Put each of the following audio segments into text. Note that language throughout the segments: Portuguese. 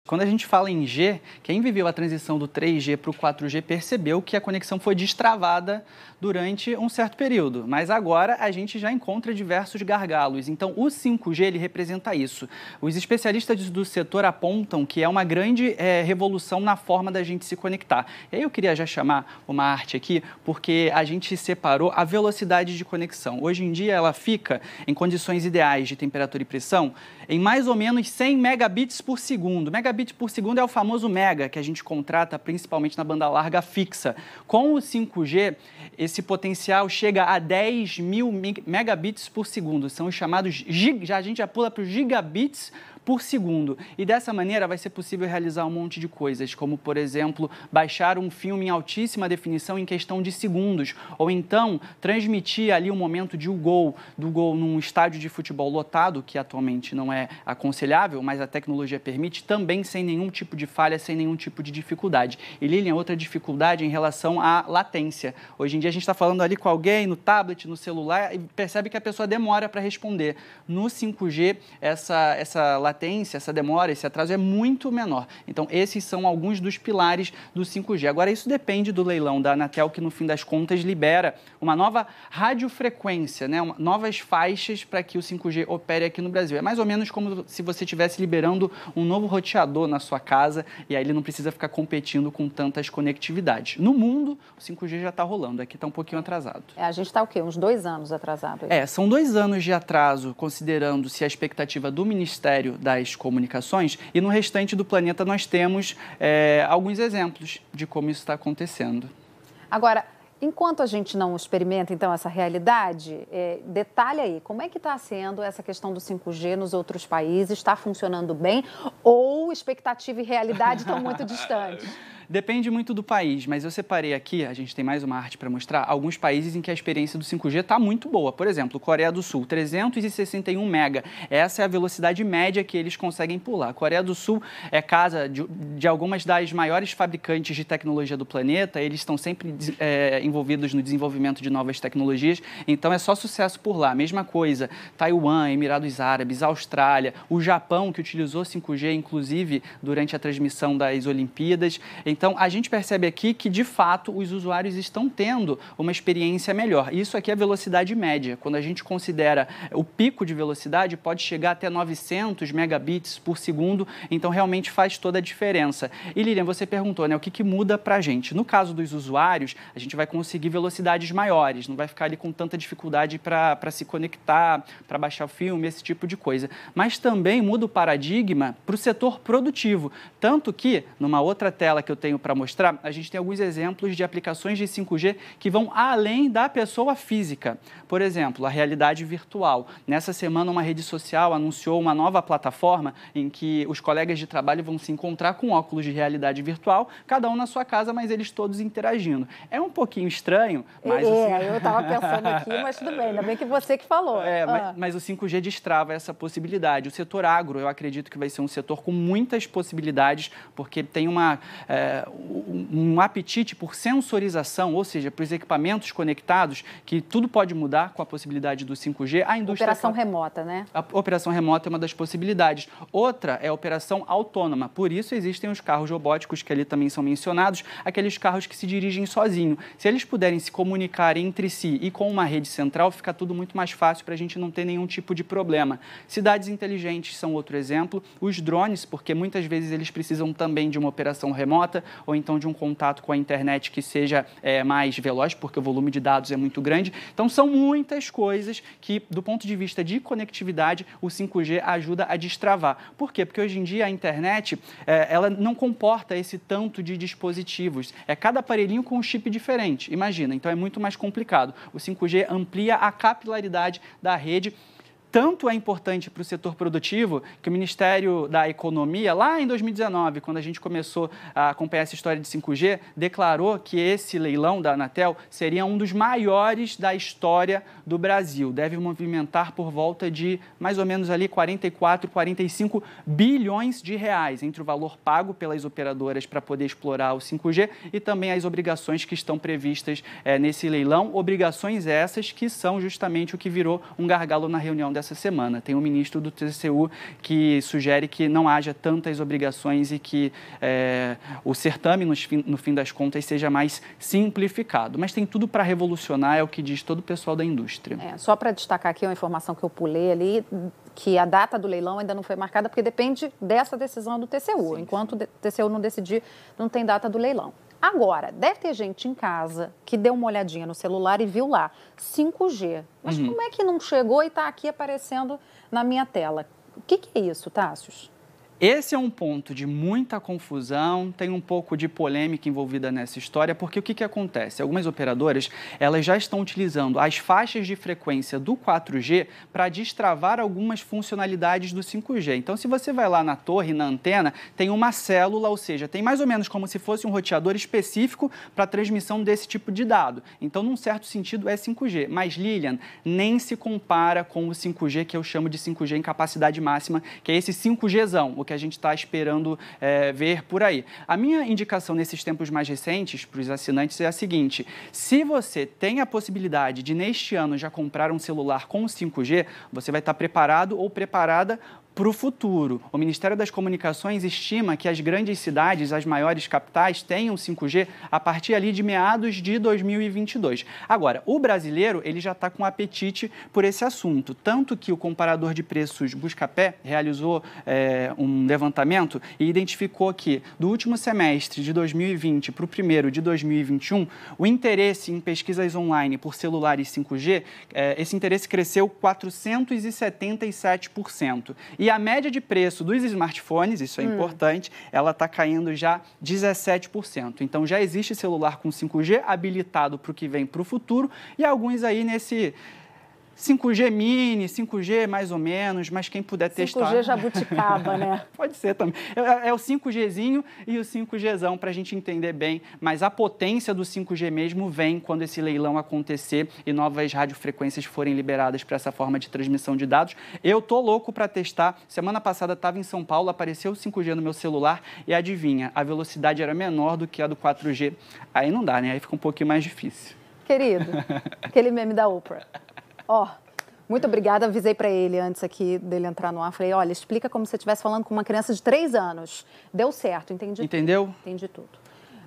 Quando a gente fala em G, quem viveu a transição do 3G para o 4G percebeu que a conexão foi destravada durante um certo período, mas agora a gente já encontra diversos gargalos. Então, o 5G ele representa isso. Os especialistas do setor apontam que é uma grande revolução na forma da gente se conectar. E aí eu queria já chamar uma arte aqui, porque a gente separou a velocidade de conexão. Hoje em dia ela fica em condições ideais de temperatura e pressão em mais ou menos 100 megabits por segundo. Megabit por segundo é o famoso mega, que a gente contrata principalmente na banda larga fixa. Com o 5G, esse potencial chega a 10 mil megabits por segundo. São os chamados, a gente já pula para os gigabits por segundo. E dessa maneira vai ser possível realizar um monte de coisas, como, por exemplo, baixar um filme em altíssima definição em questão de segundos, ou então transmitir ali o momento do gol num estádio de futebol lotado, que atualmente não é aconselhável, mas a tecnologia permite, também sem nenhum tipo de falha, sem nenhum tipo de dificuldade. E, Lilian, outra dificuldade em relação à latência. Hoje em dia a gente está falando ali com alguém no tablet, no celular, e percebe que a pessoa demora para responder. No 5G, essa latência, essa demora, esse atraso é muito menor. Então, esses são alguns dos pilares do 5G. Agora, isso depende do leilão da Anatel, que no fim das contas libera uma nova radiofrequência, né? Novas faixas para que o 5G opere aqui no Brasil. É mais ou menos como se você estivesse liberando um novo roteador na sua casa e aí ele não precisa ficar competindo com tantas conectividades. No mundo, o 5G já está rolando. Aqui está um pouquinho atrasado. A gente está o quê? Uns 2 anos atrasado? São 2 anos de atraso, considerando-se a expectativa do Ministério das Comunicações, e no restante do planeta nós temos alguns exemplos de como isso está acontecendo. Agora, enquanto a gente não experimenta, então, essa realidade, detalhe aí, como é que está sendo essa questão do 5G nos outros países? Está funcionando bem ou expectativa e realidade estão muito distantes? Depende muito do país, mas eu separei aqui, a gente tem mais uma arte para mostrar, alguns países em que a experiência do 5G está muito boa. Por exemplo, Coreia do Sul, 361 mega. Essa é a velocidade média que eles conseguem pular. A Coreia do Sul é casa de algumas das maiores fabricantes de tecnologia do planeta, eles estão sempre envolvidos no desenvolvimento de novas tecnologias, então é só sucesso por lá. Mesma coisa, Taiwan, Emirados Árabes, Austrália, o Japão, que utilizou 5G, inclusive, durante a transmissão das Olimpíadas. Então, a gente percebe aqui que, de fato, os usuários estão tendo uma experiência melhor. Isso aqui é a velocidade média. Quando a gente considera o pico de velocidade, pode chegar até 900 megabits por segundo, então realmente faz toda a diferença. E, Lilian, você perguntou, né, o que muda para a gente? No caso dos usuários, a gente vai conseguir velocidades maiores, não vai ficar ali com tanta dificuldade para se conectar, para baixar o filme, esse tipo de coisa. Mas também muda o paradigma para o setor produtivo. Tanto que, numa outra tela que eu tenho para mostrar, a gente tem alguns exemplos de aplicações de 5G que vão além da pessoa física. Por exemplo, a realidade virtual. Nessa semana, uma rede social anunciou uma nova plataforma em que os colegas de trabalho vão se encontrar com óculos de realidade virtual, cada um na sua casa, mas eles todos interagindo. É um pouquinho estranho, mas... eu estava pensando aqui, mas tudo bem, ainda bem que você que falou. Mas o 5G destrava essa possibilidade. O setor agro, eu acredito que vai ser um setor com muitas possibilidades, porque tem um apetite por sensorização, ou seja, para os equipamentos conectados, que tudo pode mudar com a possibilidade do 5G. A indústria... Operação remota, né? A operação remota é uma das possibilidades. Outra é a operação autônoma. Por isso existem os carros robóticos, que ali também são mencionados, aqueles carros que se dirigem sozinho. Se eles puderem se comunicar entre si e com uma rede central, fica tudo muito mais fácil para a gente não ter nenhum tipo de problema. Cidades inteligentes são outro exemplo. Os drones, porque muitas vezes eles precisam também de uma operação remota, ou então de um contato com a internet que seja mais veloz, porque o volume de dados é muito grande. Então, são muitas coisas que, do ponto de vista de conectividade, o 5G ajuda a destravar. Por quê? Porque hoje em dia a internet, ela não comporta esse tanto de dispositivos. É cada aparelhinho com um chip diferente, imagina. Então, é muito mais complicado. O 5G amplia a capilaridade da rede. Tanto é importante para o setor produtivo que o Ministério da Economia, lá em 2019, quando a gente começou a acompanhar essa história de 5G, declarou que esse leilão da Anatel seria um dos maiores da história do Brasil. Deve movimentar por volta de mais ou menos ali 44, 45 bilhões de reais, entre o valor pago pelas operadoras para poder explorar o 5G e também as obrigações que estão previstas nesse leilão. Obrigações essas que são justamente o que virou um gargalo na reunião dessa semana. Tem um ministro do TCU que sugere que não haja tantas obrigações e que o certame, no fim das contas, seja mais simplificado. Mas tem tudo para revolucionar, é o que diz todo o pessoal da indústria. Só para destacar aqui uma informação que eu pulei ali, que a data do leilão ainda não foi marcada, porque depende dessa decisão do TCU. Sim. Enquanto o TCU não decidir, não tem data do leilão. Agora, deve ter gente em casa que deu uma olhadinha no celular e viu lá 5G. Mas como é que não chegou e está aqui aparecendo na minha tela? O que é isso, Tássios? Esse é um ponto de muita confusão, tem um pouco de polêmica envolvida nessa história, porque o que acontece? Algumas operadoras, elas já estão utilizando as faixas de frequência do 4G para destravar algumas funcionalidades do 5G. Então, se você vai lá na torre, na antena, tem uma célula, ou seja, tem mais ou menos como se fosse um roteador específico para a transmissão desse tipo de dado. Então, num certo sentido, é 5G. Mas, Lilian, nem se compara com o 5G, que eu chamo de 5G em capacidade máxima, que é esse 5Gzão, que a gente está esperando ver por aí. A minha indicação nesses tempos mais recentes para os assinantes é a seguinte: se você tem a possibilidade de, neste ano, já comprar um celular com 5G, você vai estar preparado ou preparada para o futuro. O Ministério das Comunicações estima que as grandes cidades, as maiores capitais, tenham 5G a partir ali de meados de 2022. Agora, o brasileiro, ele já está com apetite por esse assunto, tanto que o comparador de preços Buscapé realizou um levantamento e identificou que, do último semestre de 2020 para o primeiro de 2021, o interesse em pesquisas online por celulares 5G, esse interesse cresceu 477%. E a média de preço dos smartphones, isso é importante, ela está caindo já 17%. Então, já existe celular com 5G habilitado para o que vem para o futuro e alguns aí nesse 5G mini, 5G mais ou menos, mas quem puder testar... 5G jabuticaba, né? Pode ser também. É o 5Gzinho e o 5Gzão para a gente entender bem, mas a potência do 5G mesmo vem quando esse leilão acontecer e novas radiofrequências forem liberadas para essa forma de transmissão de dados. Eu tô louco para testar. Semana passada estava em São Paulo, apareceu o 5G no meu celular e adivinha, a velocidade era menor do que a do 4G. Aí não dá, né? Aí fica um pouquinho mais difícil. Querido, aquele meme da Oprah. Muito obrigada, avisei para ele antes aqui dele entrar no ar, falei, olha, explica como se você estivesse falando com uma criança de 3 anos. Deu certo, entendi. Entendeu? Tudo. Entendi tudo.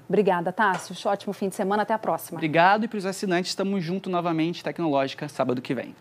Obrigada, Tássios. Ótimo fim de semana, até a próxima. Obrigado e para os assinantes, estamos juntos novamente, Tecnológica, sábado que vem.